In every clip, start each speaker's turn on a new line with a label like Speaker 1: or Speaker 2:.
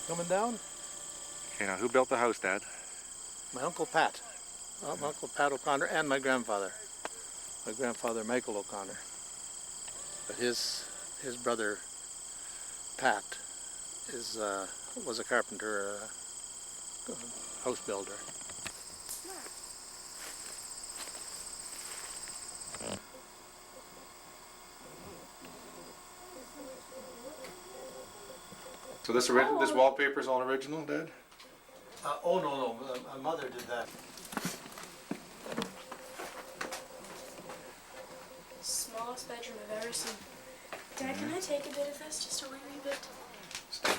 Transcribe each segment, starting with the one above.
Speaker 1: Coming down?
Speaker 2: Okay, now who built the house, Dad?
Speaker 1: My Uncle Pat. My Uncle Pat O'Connor and my grandfather. My grandfather, Michael O'Connor. But his brother, Pat, was a carpenter, a house builder.
Speaker 2: So this wallpaper is all original, Dad?
Speaker 1: Oh, no, my mother did that.
Speaker 3: Smallest bedroom I've ever seen. Dad, can I take a bit of this? Just a wee bit?
Speaker 2: Let's do it.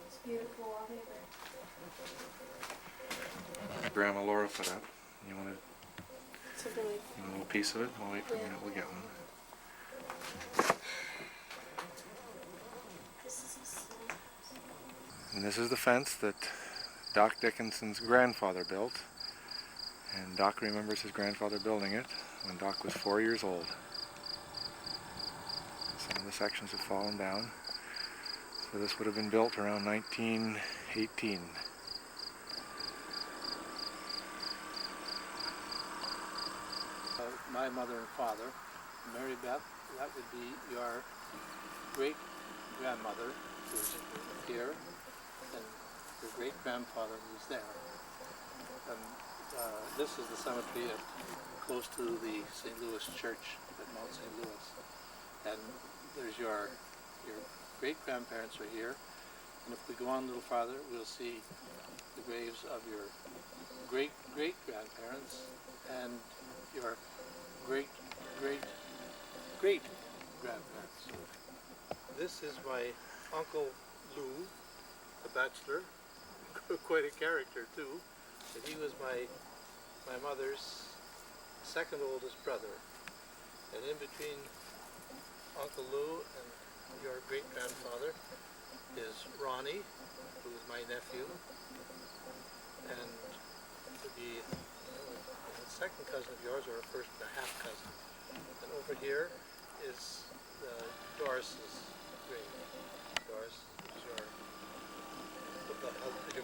Speaker 3: It's beautiful wallpaper.
Speaker 2: Grandma Laura put up. You want
Speaker 3: Something like
Speaker 2: a little piece of it? We'll wait for a minute. We'll get one. And this is the fence that Doc Dickinson's grandfather built. And Doc remembers his grandfather building it when Doc was 4 years old. Some of the sections have fallen down. So this would have been built around 1918.
Speaker 1: My mother and father, Mary Beth, that would be your great-grandmother who's here, and your great-grandfather who's there. And this is the cemetery close to the St. Louis Church at Mount St. Louis. And there's your great-grandparents are here. And if we go on a little farther, we'll see the graves of your great-great-grandparents and your great-great-great-grandparents. This is my Uncle Lou, the bachelor, quite a character too. But he was my mother's second oldest brother. And in between Uncle Lou and your great-grandfather is Ronnie, who is my nephew, and the second cousin of yours, or a first and a half cousin. And over here is Doris's grave. Doris is your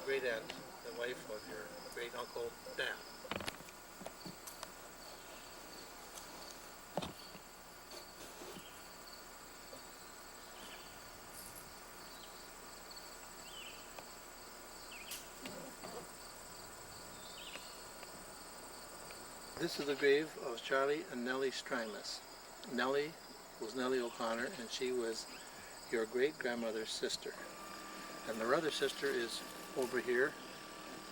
Speaker 1: great aunt, the wife of your great uncle Dan. This is the grave of Charlie and Nellie Strimus. Nellie was Nellie O'Connor, and she was your great-grandmother's sister. And their other sister is over here,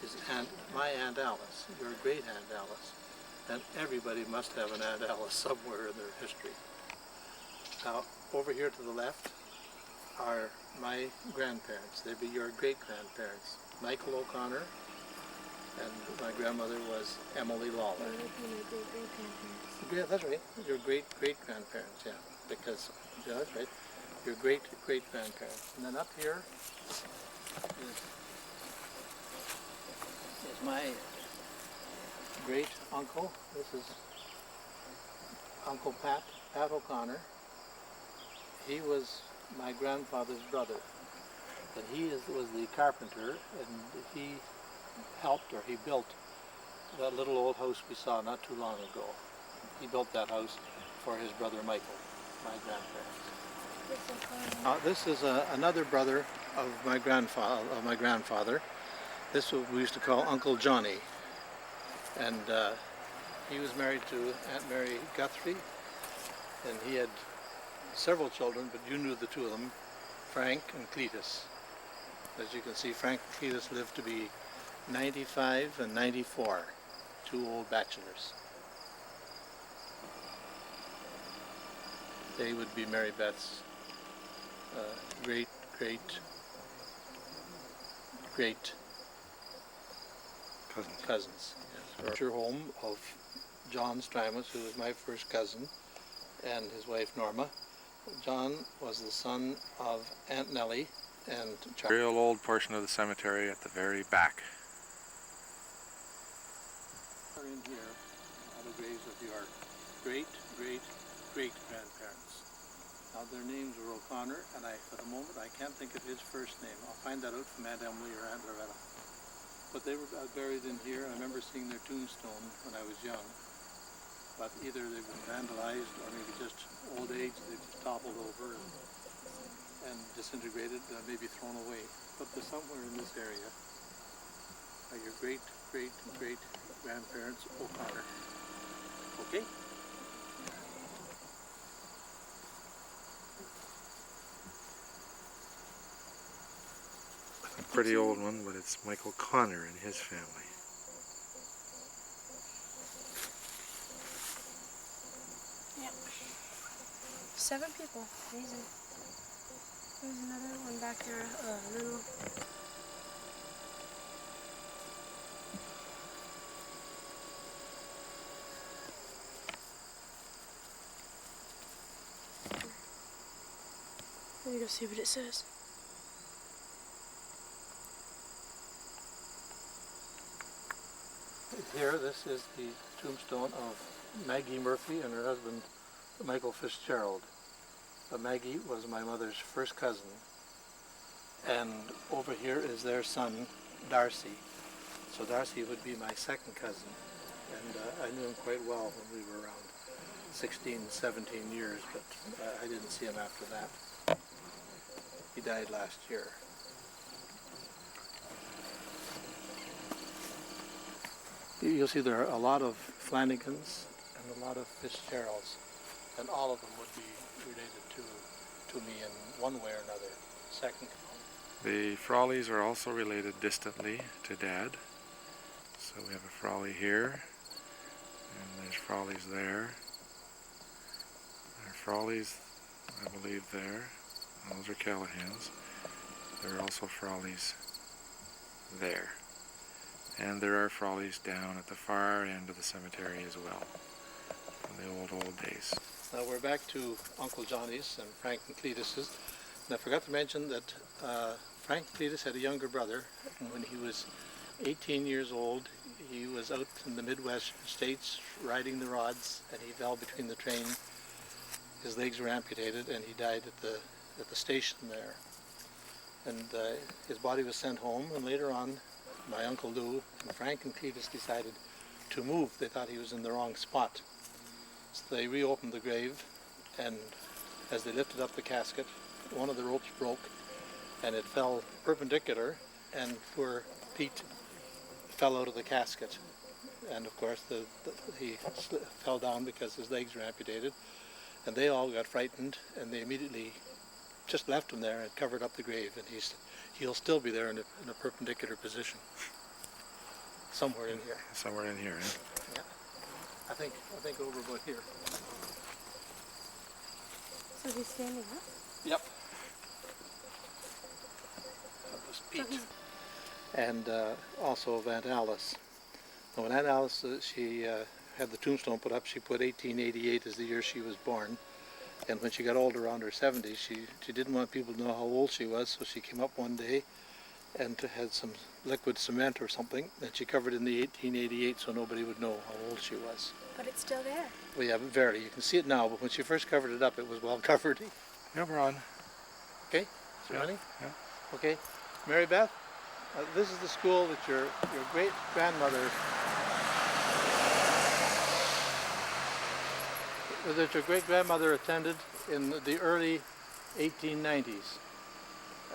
Speaker 1: is my Aunt Alice, your great-aunt Alice. And everybody must have an Aunt Alice somewhere in their history. Now, over here to the left are my grandparents. They'd be your great-grandparents, Michael O'Connor, and my grandmother was Emily Lawler. Yeah, that's right. Your great-great-grandparents, yeah. Because, yeah, that's right. Your great-great-grandparents. And then up here is my great-uncle. This is Uncle Pat O'Connor. He was my grandfather's brother. And he was the carpenter, and he built that little old house we saw not too long ago. He built that house for his brother Michael, my grandparents. This is another brother of my grandfather. This is what we used to call Uncle Johnny, and he was married to Aunt Mary Guthrie, and he had several children, but you knew the two of them, Frank and Cletus. As you can see, Frank and Cletus lived to be 95 and 94, two old bachelors. They would be Mary Beth's great cousins. Yes. Your home of John Strimus, who was my first cousin, and his wife Norma. John was the son of Aunt Nellie and Charlie.
Speaker 2: Real old portion of the cemetery at the very back.
Speaker 1: In here are the graves of your great-great-great-grandparents. Now their names were O'Connor, and for the moment, I can't think of his first name. I'll find that out from Aunt Emily or Aunt Lauretta. But they were buried in here. I remember seeing their tombstone when I was young. But either they've been vandalized or maybe just old age, they've just toppled over and disintegrated, maybe thrown away. But they're somewhere in this area. Your great-great-great-grandparents O'Connor. Okay?
Speaker 2: Pretty old one, but it's Michael Connor and his family.
Speaker 3: Yep. 7 people. Amazing. There's another one back there, little. Let me go see what it says.
Speaker 1: Here, this is the tombstone of Maggie Murphy and her husband, Michael Fitzgerald. Maggie was my mother's first cousin. And over here is their son, Darcy. So Darcy would be my second cousin. And I knew him quite well when we were around 16, 17 years, but I didn't see him after that. He died last year. You'll see there are a lot of Flanagans and a lot of Fitzgeralds, and all of them would be related to me in one way or another. Second.
Speaker 2: The Frawleys are also related distantly to Dad. So we have a Frawley here, and there's Frawleys there. There are Frawleys, I believe, there. Those are Callahans. There are also Frawleys there. And there are Frawleys down at the far end of the cemetery as well, from the old days.
Speaker 1: Now we're back to Uncle Johnny's and Frank and Cletus's. And I forgot to mention that Frank Cletus had a younger brother, and when he was 18 years old, he was out in the Midwest states riding the rods, and he fell between the train. His legs were amputated, and he died at the station there. And his body was sent home, and later on, my Uncle Lou and Frank and Cletus decided to move. They thought he was in the wrong spot. So they reopened the grave, and as they lifted up the casket, one of the ropes broke, and it fell perpendicular, and poor Pete fell out of the casket. And of course, he fell down because his legs were amputated, and they all got frightened, and they immediately just left him there and covered up the grave, and he'll still be there in a perpendicular position. Somewhere in here.
Speaker 2: Somewhere in here, eh?
Speaker 1: Yeah. I think over about here.
Speaker 3: So he's standing up?
Speaker 1: Yep. That was Pete. And also of Aunt Alice. Now, when Aunt Alice, she had the tombstone put up, she put 1888 as the year she was born. And when she got older, around her 70s, she didn't want people to know how old she was, so she came up one day and had some liquid cement or something, and she covered in the 1888 so nobody would know how old she was.
Speaker 3: But it's still there.
Speaker 1: Well, yeah, barely. You can see it now, but when she first covered it up, it was well covered.
Speaker 2: Yeah, we're on.
Speaker 1: Okay? Is it running?
Speaker 2: Yeah.
Speaker 1: Okay. Mary Beth, this is the school that your great-grandmother attended in the early 1890s.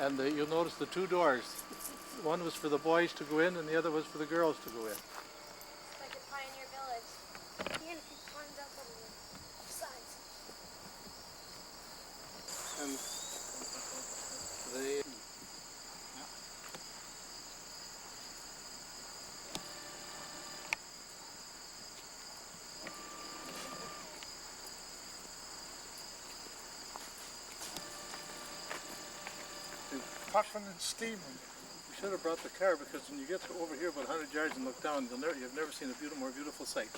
Speaker 1: And you'll notice the 2 doors. One was for the boys to go in, and the other was for the girls to go in.
Speaker 3: It's like a pioneer village. And he climbed up on the sides.
Speaker 1: And they...
Speaker 4: Puffing and steaming.
Speaker 1: You should have brought the car, because when you get to over here about 100 yards and look down, you've never seen a more beautiful sight.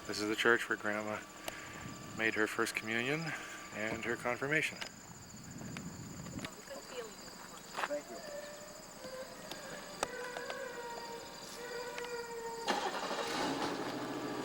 Speaker 2: This is the church where Grandma made her first communion and her confirmation.